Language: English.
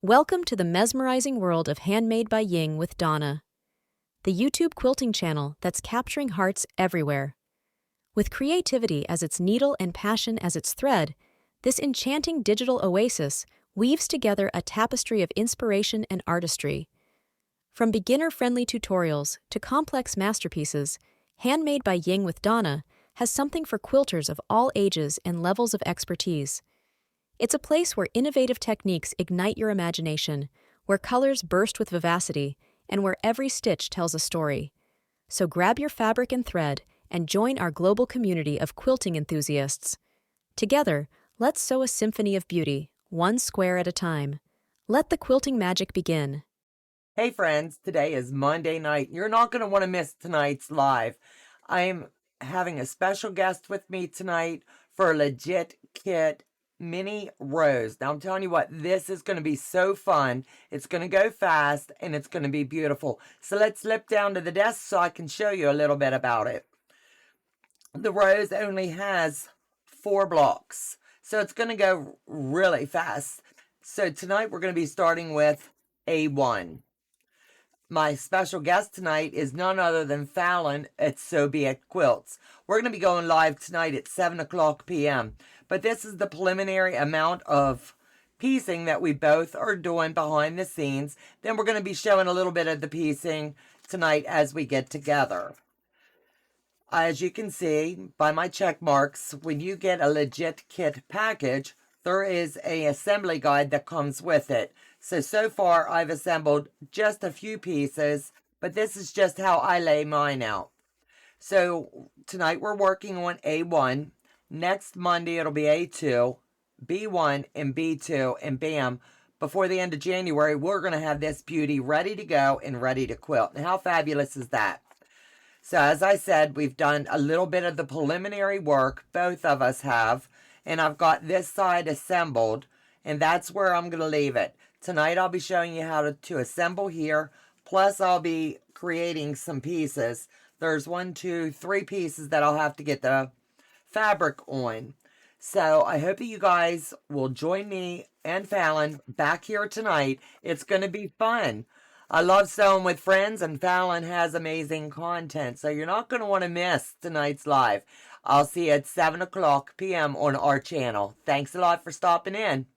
Welcome to the mesmerizing world of Handmade by Ying with Donna, the YouTube quilting channel that's capturing hearts everywhere. With creativity as its needle and passion as its thread, this enchanting digital oasis weaves together a tapestry of inspiration and artistry. From beginner-friendly tutorials to complex masterpieces, Handmade by Ying with Donna has something for quilters of all ages and levels of expertise. It's a place where innovative techniques ignite your imagination, where colors burst with vivacity, and where every stitch tells a story. So grab your fabric and thread and join our global community of quilting enthusiasts. Together, let's sew a symphony of beauty, one square at a time. Let the quilting magic begin. Hey friends, today is Monday night. You're not going to want to miss tonight's live. I'm having a special guest with me tonight for a legit kit mini rose. Now I'm telling you what, this is going to be so fun. It's going to go fast and it's going to be beautiful. So let's slip down to the desk so I can show you a little bit about it. The rose only has 4 blocks, so it's going to go really fast. So tonight we're going to be starting with A1. My special guest tonight is none other than Fallon at So Be It Quilts. We're going to be going live tonight at 7 o'clock p.m. But this is the preliminary amount of piecing that we both are doing behind the scenes. Then we're going to be showing a little bit of the piecing tonight as we get together. As you can see by my check marks, when you get a legit kit package, there is an assembly guide that comes with it. So far I've assembled just a few pieces, but this is just how I lay mine out. So tonight we're working on A1. Next Monday it'll be A2, B1, and B2, and bam, before the end of January, we're going to have this beauty ready to go and ready to quilt. And how fabulous is that? So as I said, we've done a little bit of the preliminary work, both of us have, and I've got this side assembled, and that's where I'm going to leave it. Tonight I'll be showing you how to assemble here, plus I'll be creating some pieces. There's 1, 2, 3 pieces that I'll have to get the fabric on. So I hope that you guys will join me and Fallon back here tonight. It's going to be fun. I love sewing with friends, and Fallon has amazing content, so you're not going to want to miss tonight's live. I'll see you at 7 o'clock p.m. on our channel. Thanks a lot for stopping in.